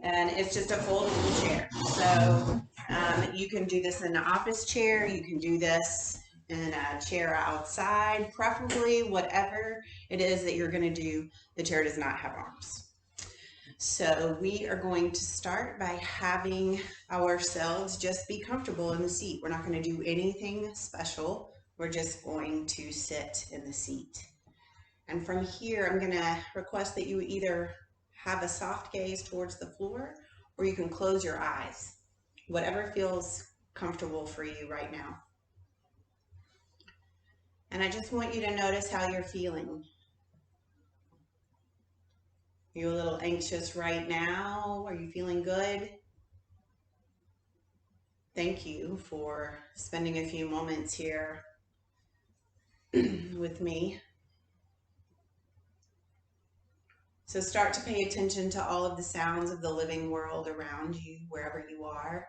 And it's just a foldable chair. So you can do this in an office chair. You can do this in a chair outside, preferably whatever it is that you're going to do. The chair does not have arms. So we are going to start by having ourselves just be comfortable in the seat. We're not going to do anything special. We're just going to sit in the seat. And from here, I'm going to request that you either have a soft gaze towards the floor, or you can close your eyes, whatever feels comfortable for you right now. And I just want you to notice how you're feeling. Are you a little anxious right now? Are you feeling good? Thank you for spending a few moments here with me. So start to pay attention to all of the sounds of the living world around you, wherever you are.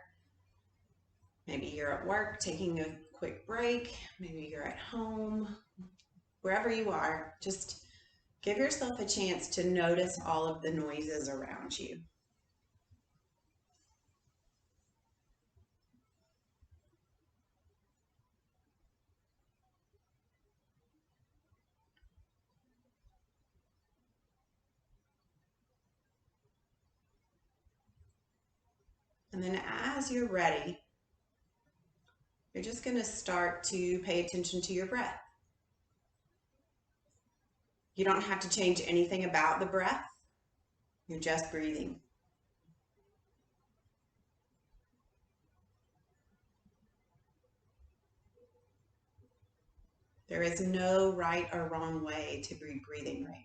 Maybe you're at work taking a quick break. Maybe you're at home. Wherever you are, just give yourself a chance to notice all of the noises around you. And then as you're ready, you're just going to start to pay attention to your breath. You don't have to change anything about the breath. You're just breathing. There is no right or wrong way to be breathing right now.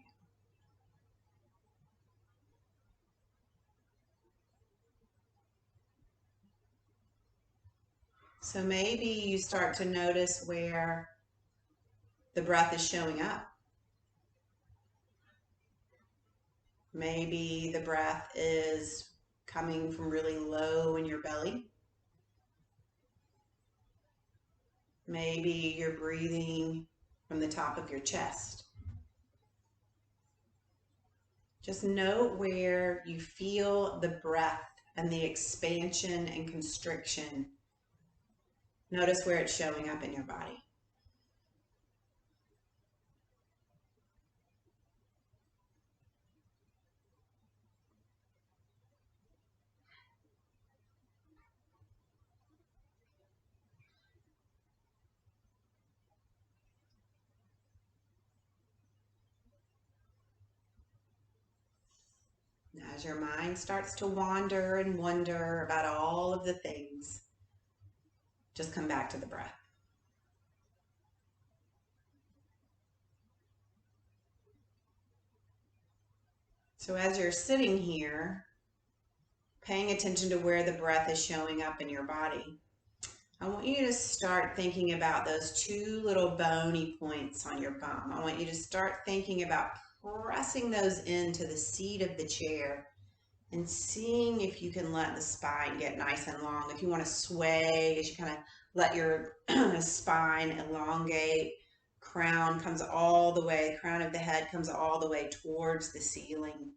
So maybe you start to notice where the breath is showing up. Maybe the breath is coming from really low in your belly. Maybe you're breathing from the top of your chest. Just note where you feel the breath and the expansion and constriction. Notice where it's showing up in your body. As your mind starts to wander and wonder about all of the things, just come back to the breath. So as you're sitting here, paying attention to where the breath is showing up in your body, I want you to start thinking about those two little bony points on your bum. I want you to start thinking about pressing those into the seat of the chair and seeing if you can let the spine get nice and long. If you want to sway, as you kind of let your spine elongate, crown comes all the way, crown of the head comes all the way towards the ceiling.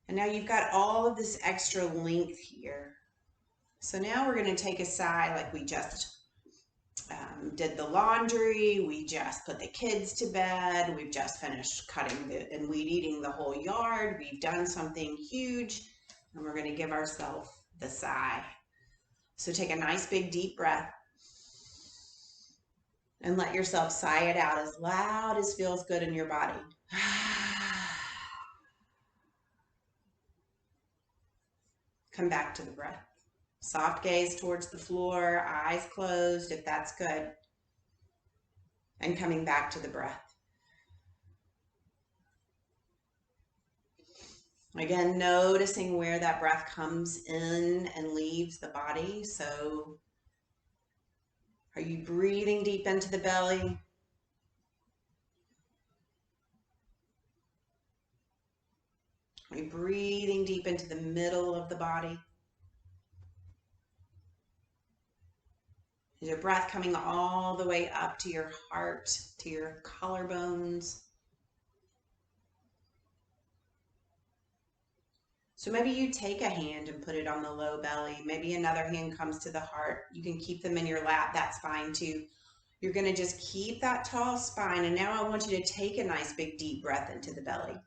And now you've got all of this extra length here. So now we're going to take a sigh like we just did the laundry, we just put the kids to bed, we've just finished cutting and weed eating the whole yard, we've done something huge, and we're going to give ourselves the sigh. So take a nice big deep breath and let yourself sigh it out as loud as feels good in your body. Come back to the breath. Soft gaze towards the floor, eyes closed if that's good. And coming back to the breath. Again, noticing where that breath comes in and leaves the body. So, are you breathing deep into the belly? Are you breathing deep into the middle of the body? Is your breath coming all the way up to your heart, to your collarbones? So maybe you take a hand and put it on the low belly. Maybe another hand comes to the heart. You can keep them in your lap. That's fine too. You're going to just keep that tall spine. And now I want you to take a nice big deep breath into the belly.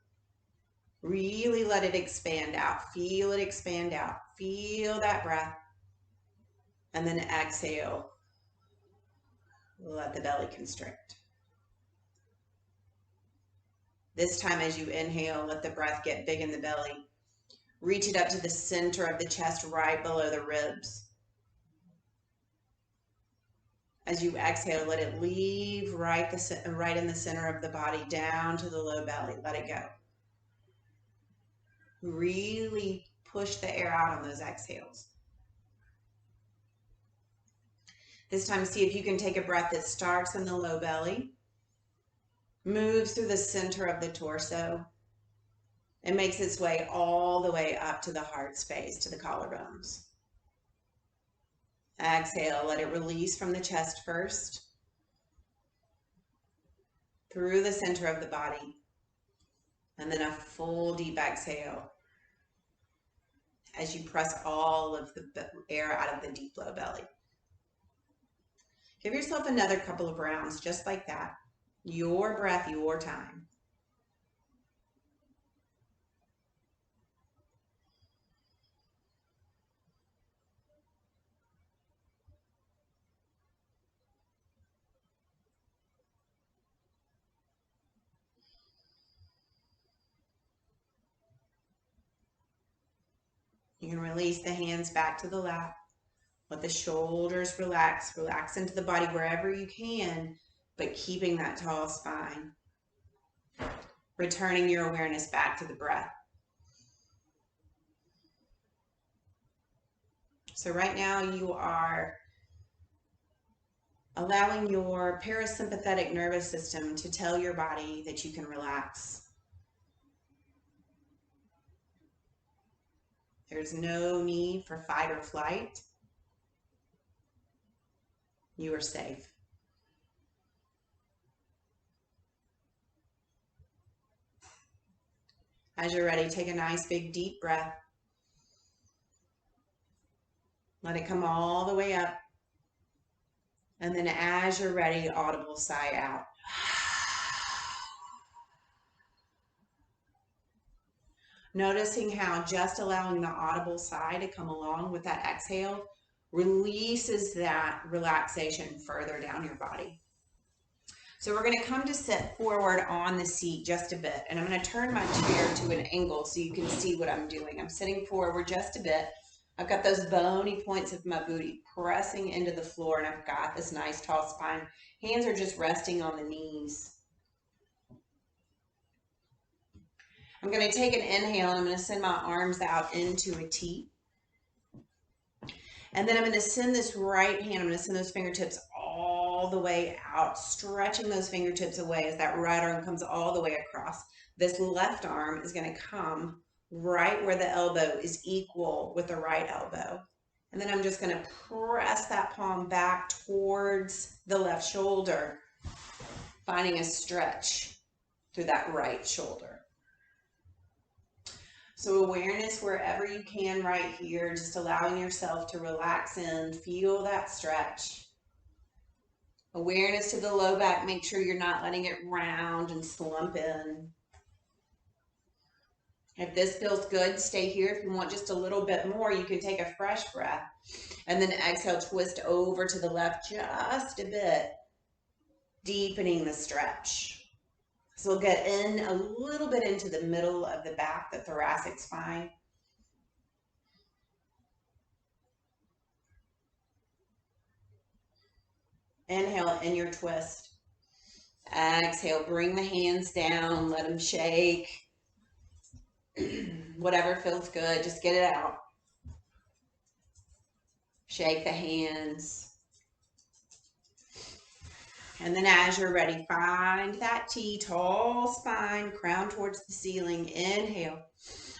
Really let it expand out. Feel it expand out. Feel that breath. And then exhale. Let the belly constrict. This time as you inhale, let the breath get big in the belly. Reach it up to the center of the chest, right below the ribs. As you exhale, let it leave right in the center of the body, down to the low belly. Let it go. Really push the air out on those exhales. This time, see if you can take a breath that starts in the low belly, moves through the center of the torso, and makes its way all the way up to the heart space, to the collarbones. Exhale, let it release from the chest first, through the center of the body, and then a full deep exhale as you press all of the air out of the deep low belly. Give yourself another couple of rounds just like that. Your breath, your time. You can release the hands back to the lap. Let the shoulders relax. Relax into the body wherever you can, but keeping that tall spine. Returning your awareness back to the breath. So right now you are allowing your parasympathetic nervous system to tell your body that you can relax. There's no need for fight or flight. You are safe. As you're ready, take a nice big deep breath. Let it come all the way up. And then as you're ready, audible sigh out. Noticing how just allowing the audible sigh to come along with that exhale releases that relaxation further down your body. So we're going to come to sit forward on the seat just a bit, and I'm going to turn my chair to an angle so you can see what I'm doing. I'm sitting forward just a bit. I've got those bony points of my booty pressing into the floor, and I've got this nice tall spine. Hands are just resting on the knees. I'm going to take an inhale, and I'm going to send my arms out into a T. And then I'm going to send this right hand, I'm going to send those fingertips all the way out, stretching those fingertips away as that right arm comes all the way across. This left arm is going to come right where the elbow is equal with the right elbow. And then I'm just going to press that palm back towards the left shoulder, finding a stretch through that right shoulder. So awareness wherever you can right here, just allowing yourself to relax in, feel that stretch. Awareness to the low back, make sure you're not letting it round and slump in. If this feels good, stay here. If you want just a little bit more, you can take a fresh breath. And then exhale, twist over to the left just a bit, deepening the stretch. So we'll get in a little bit into the middle of the back, the thoracic spine. Inhale in your twist. Exhale, bring the hands down, let them shake. Whatever feels good, just get it out. Shake the hands. And then as you're ready, find that T, tall spine, crown towards the ceiling. Inhale.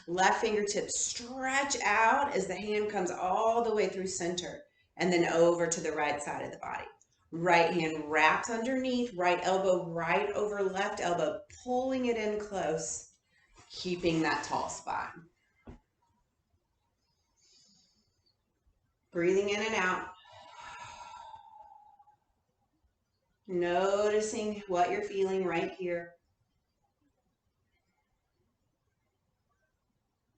Left fingertips stretch out as the hand comes all the way through center and then over to the right side of the body. Right hand wraps underneath, right elbow right over left elbow, pulling it in close, keeping that tall spine. Breathing in and out. Noticing what you're feeling right here.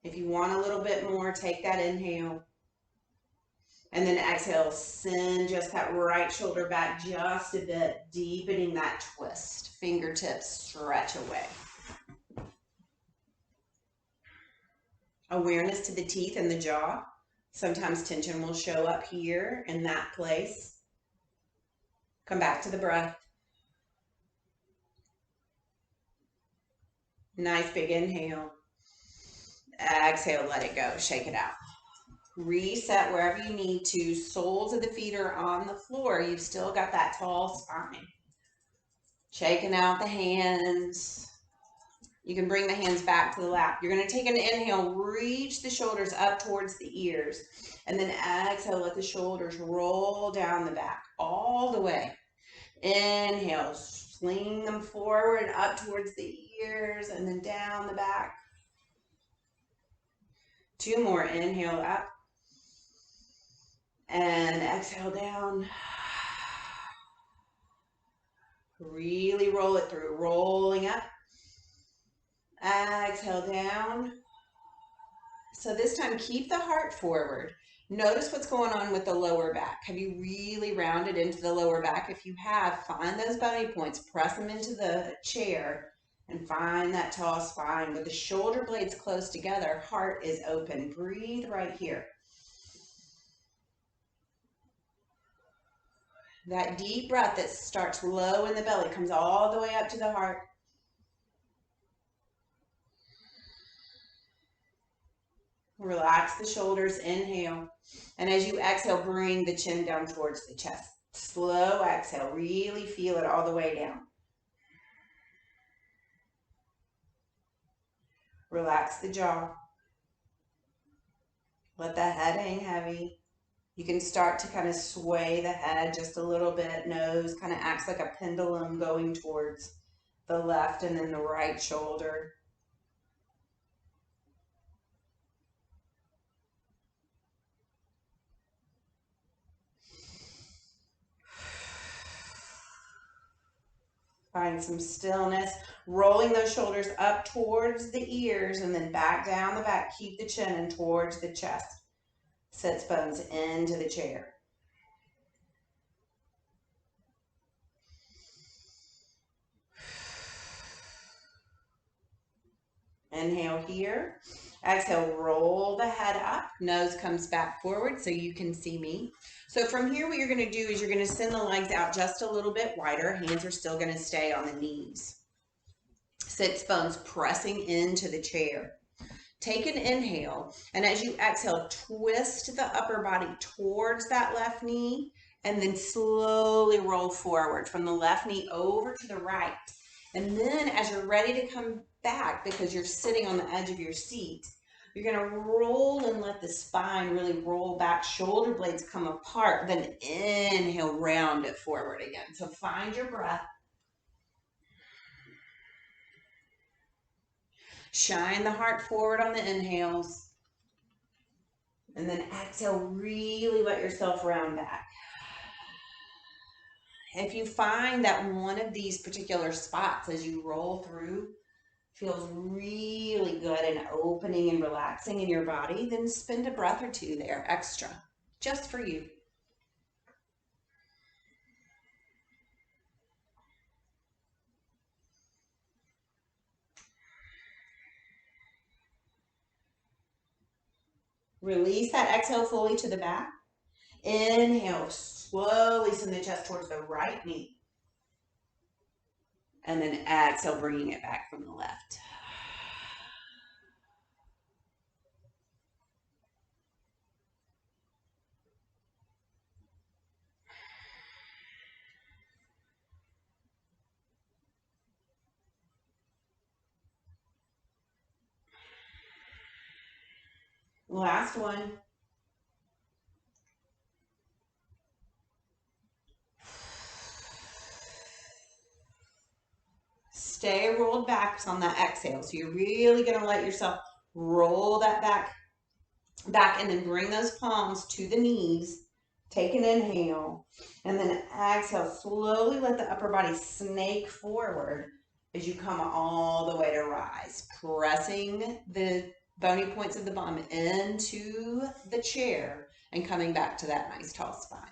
If you want a little bit more, take that inhale. And then exhale, send just that right shoulder back just a bit, deepening that twist. Fingertips stretch away. Awareness to the teeth and the jaw. Sometimes tension will show up here in that place. Come back to the breath. Nice big inhale. Exhale, let it go. Shake it out. Reset wherever you need to. Soles of the feet are on the floor. You've still got that tall spine. Shaking out the hands. You can bring the hands back to the lap. You're going to take an inhale, reach the shoulders up towards the ears, and then exhale, let the shoulders roll down the back all the way. Inhale, swing them forward up towards the ears and then down the back. 2 more. Inhale up and exhale down. Really roll it through, rolling up. Exhale down. So this time, keep the heart forward. Notice what's going on with the lower back. Have you really rounded into the lower back? If you have, find those bony points, press them into the chair, and find that tall spine. With the shoulder blades close together, heart is open. Breathe right here. That deep breath that starts low in the belly comes all the way up to the heart. Relax the shoulders, inhale. And as you exhale, bring the chin down towards the chest. Slow exhale, really feel it all the way down. Relax the jaw. Let the head hang heavy. You can start to kind of sway the head just a little bit. Nose kind of acts like a pendulum going towards the left and then the right shoulder. Find some stillness, rolling those shoulders up towards the ears and then back down the back. Keep the chin in towards the chest. Sits bones into the chair. Inhale here. Exhale, roll the head up. Nose comes back forward so you can see me. So from here, what you're going to do is you're going to send the legs out just a little bit wider. Hands are still going to stay on the knees. Sits bones pressing into the chair. Take an inhale, and as you exhale, twist the upper body towards that left knee, and then slowly roll forward from the left knee over to the right. And then as you're ready to come back, because you're sitting on the edge of your seat, you're going to roll and let the spine really roll back. Shoulder blades come apart. Then inhale, round it forward again. So find your breath. Shine the heart forward on the inhales. And then exhale, really let yourself round back. If you find that one of these particular spots as you roll through feels really good and opening and relaxing in your body, then spend a breath or two there extra, just for you. Release that exhale fully to the back. Inhale, slowly send the chest towards the right knee. And then exhale, bringing it back from the left. Last one. Stay rolled back on that exhale. So you're really going to let yourself roll that back back, and then bring those palms to the knees. Take an inhale, and then exhale. Slowly let the upper body snake forward as you come all the way to rise, pressing the bony points of the bum into the chair and coming back to that nice tall spine.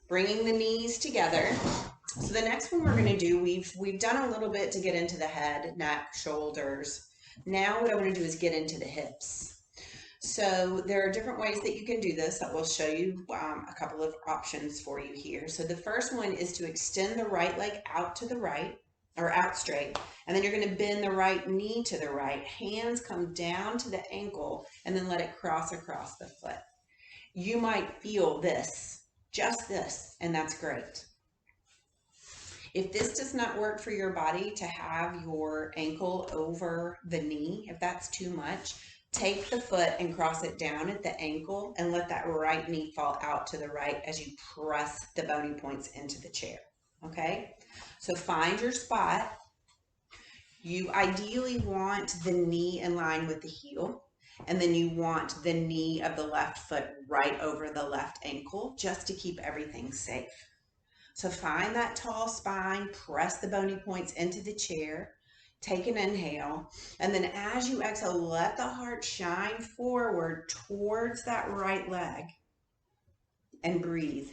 Bringing the knees together. So the next one we're going to do, we've done a little bit to get into the head, neck, shoulders. Now what I want to do is get into the hips. So there are different ways that you can do this. I will show you a couple of options for you here. So the first one is to extend the right leg out to the right, or out straight, and then you're going to bend the right knee to the right. Hands come down to the ankle, and then let it cross across the foot. You might feel this, just this, and that's great. If this does not work for your body to have your ankle over the knee, if that's too much, take the foot and cross it down at the ankle and let that right knee fall out to the right as you press the bony points into the chair. Okay? So find your spot. You ideally want the knee in line with the heel, and then you want the knee of the left foot right over the left ankle just to keep everything safe. So find that tall spine, press the bony points into the chair. Take an inhale, and then as you exhale, let the heart shine forward towards that right leg and breathe.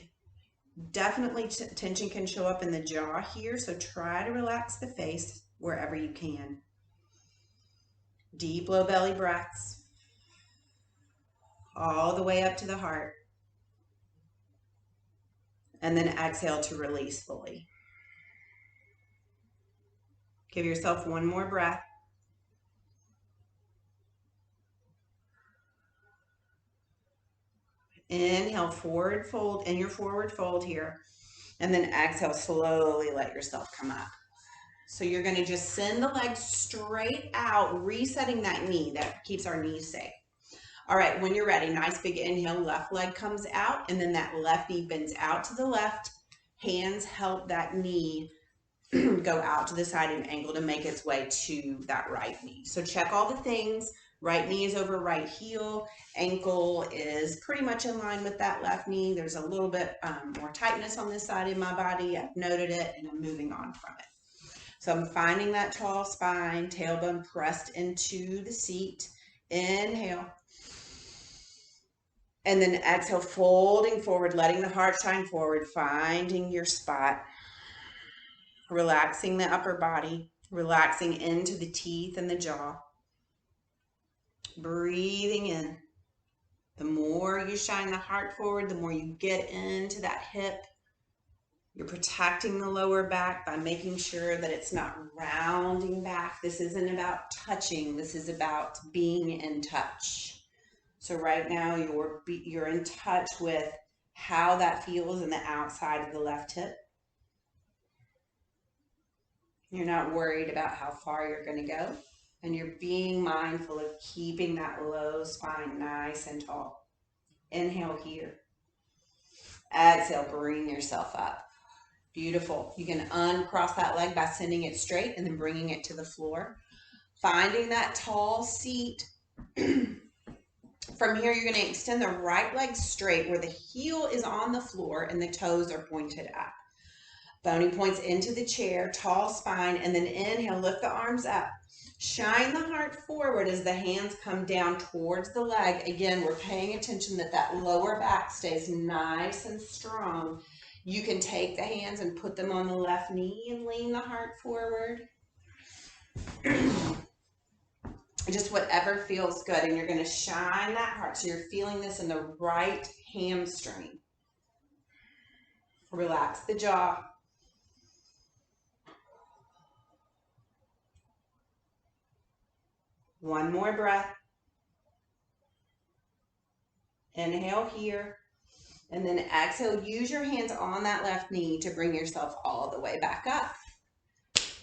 Definitely tension can show up in the jaw here, so try to relax the face wherever you can. Deep low belly breaths all the way up to the heart, and then exhale to release fully. Give yourself one more breath. Inhale, forward fold, in your forward fold here. And then exhale, slowly let yourself come up. So you're going to just send the legs straight out, resetting that knee. That keeps our knees safe. All right, when you're ready, nice big inhale, left leg comes out, and then that left knee bends out to the left. Hands help that knee go out to the side and angle to make its way to that right knee. So check all the things. Right knee is over right heel. Ankle is pretty much in line with that left knee. There's a little bit more tightness on this side in my body. I've noted it, and I'm moving on from it. So I'm finding that tall spine, tailbone pressed into the seat. Inhale. And then exhale, folding forward, letting the heart shine forward, finding your spot. Relaxing the upper body, relaxing into the teeth and the jaw. Breathing in. The more you shine the heart forward, the more you get into that hip. You're protecting the lower back by making sure that it's not rounding back. This isn't about touching. This is about being in touch. So right now you're in touch with how that feels in the outside of the left hip. You're not worried about how far you're going to go. And you're being mindful of keeping that low spine nice and tall. Inhale here. Exhale, bring yourself up. Beautiful. You can uncross that leg by sending it straight and then bringing it to the floor. Finding that tall seat. From here, you're going to extend the right leg straight where the heel is on the floor and the toes are pointed up. Bony points into the chair, tall spine, and then inhale, lift the arms up. Shine the heart forward as the hands come down towards the leg. Again, we're paying attention that that lower back stays nice and strong. You can take the hands and put them on the left knee and lean the heart forward. Just whatever feels good. And you're going to shine that heart. So you're feeling this in the right hamstring. Relax the jaw. One more breath. Inhale here. And then exhale. Use your hands on that left knee to bring yourself all the way back up.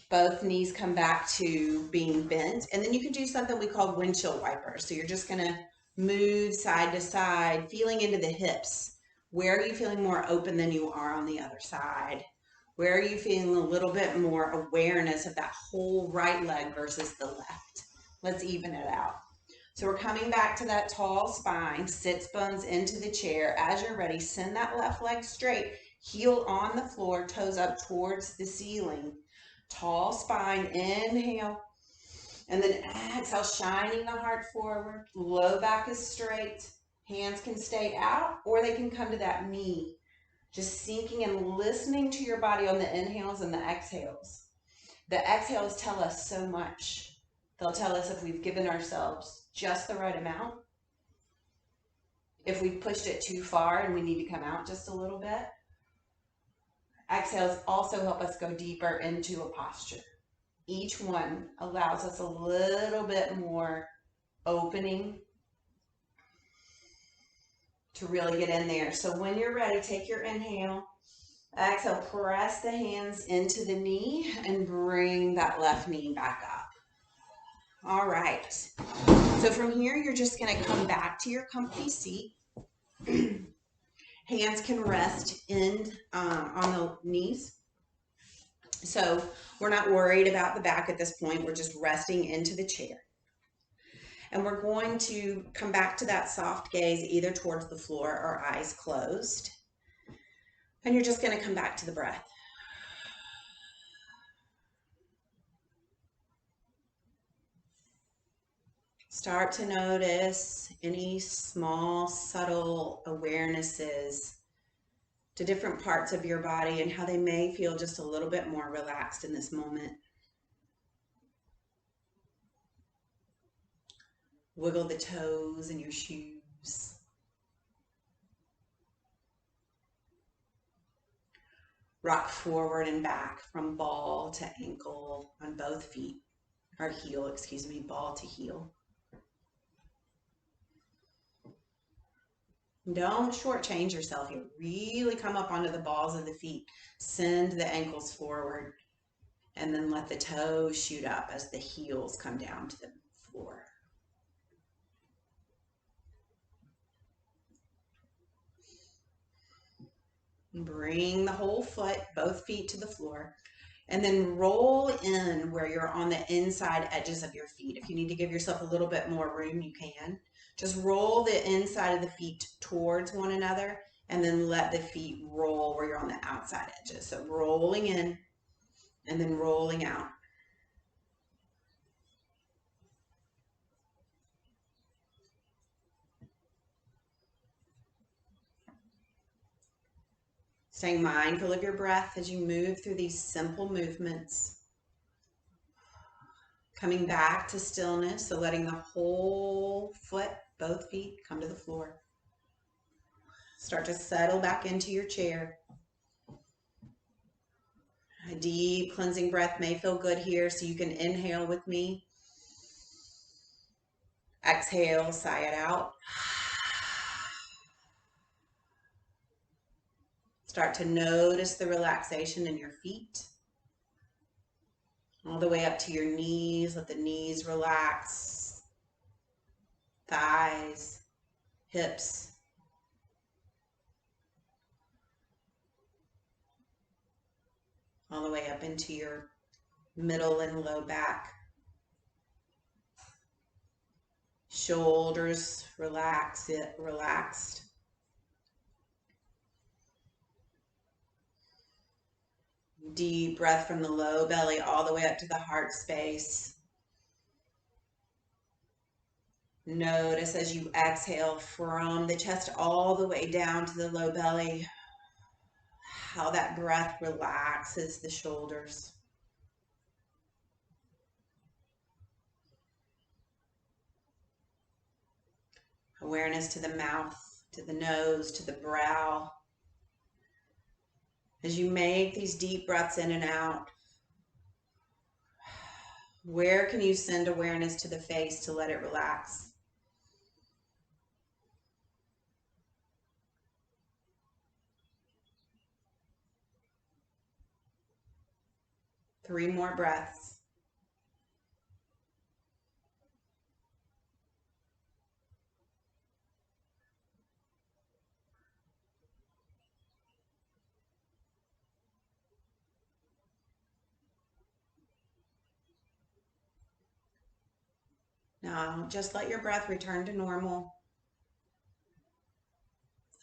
Both knees come back to being bent. And then you can do something we call windshield wipers. So you're just going to move side to side, feeling into the hips. Where are you feeling more open than you are on the other side? Where are you feeling a little bit more awareness of that whole right leg versus the left? Let's even it out. So we're coming back to that tall spine, sits bones into the chair. As you're ready, send that left leg straight, heel on the floor, toes up towards the ceiling. Tall spine, inhale. And then exhale, shining the heart forward. Low back is straight. Hands can stay out or they can come to that knee. Just sinking and listening to your body on the inhales and the exhales. The exhales tell us so much. They'll tell us if we've given ourselves just the right amount, if we've pushed it too far and we need to come out just a little bit. Exhales also help us go deeper into a posture. Each one allows us a little bit more opening to really get in there. So when you're ready, take your inhale. Exhale, press the hands into the knee and bring that left knee back up. All right. So from here, you're just going to come back to your comfy seat. Hands can rest on the knees. So we're not worried about the back at this point. We're just resting into the chair. And we're going to come back to that soft gaze, either towards the floor or eyes closed. And you're just going to come back to the breath. Start to notice any small, subtle awarenesses to different parts of your body and how they may feel just a little bit more relaxed in this moment. Wiggle the toes in your shoes. Rock forward and back from ball to ankle on both feet, or heel, excuse me, ball to heel. Don't shortchange yourself here. Really come up onto the balls of the feet. Send the ankles forward and then let the toes shoot up as the heels come down to the floor. Bring the whole foot, both feet to the floor, and then roll in where you're on the inside edges of your feet. If you need to give yourself a little bit more room, you can. Just roll the inside of the feet towards one another and then let the feet roll where you're on the outside edges. So rolling in and then rolling out. Staying mindful of your breath as you move through these simple movements. Coming back to stillness, so letting the whole foot, both feet, come to the floor. Start to settle back into your chair. A deep cleansing breath may feel good here, so you can inhale with me. Exhale, sigh it out. Start to notice the relaxation in your feet. All the way up to your knees. Let the knees relax. Thighs, hips. All the way up into your middle and low back. Shoulders relaxed. Deep breath from the low belly all the way up to the heart space. Notice as you exhale from the chest all the way down to the low belly, how that breath relaxes the shoulders. Awareness to the mouth, to the nose, to the brow. As you make these deep breaths in and out, where can you send awareness to the face to let it relax? Three more breaths. Now, just let your breath return to normal.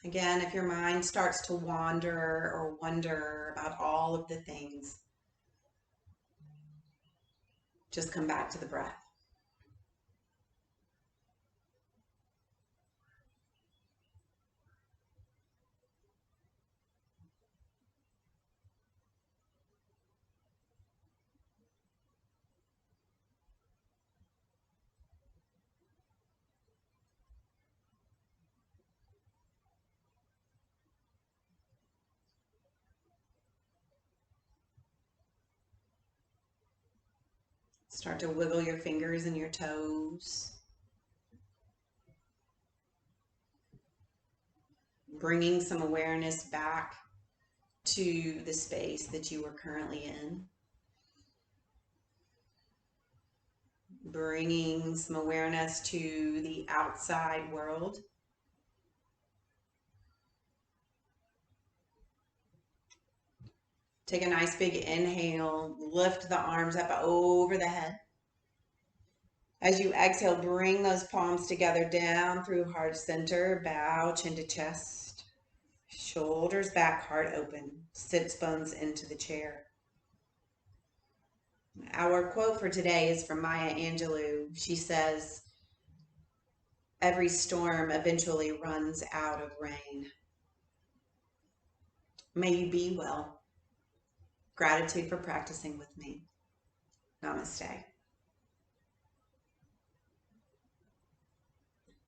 Again, if your mind starts to wander or wonder about all of the things, just come back to the breath. Start to wiggle your fingers and your toes. Bringing some awareness back to the space that you are currently in. Bringing some awareness to the outside world. Take a nice big inhale, lift the arms up over the head. As you exhale, bring those palms together down through heart center, bow chin to chest, shoulders back, heart open, sits bones into the chair. Our quote for today is from Maya Angelou. She says, "Every storm eventually runs out of rain." May you be well. Gratitude for practicing with me. Namaste.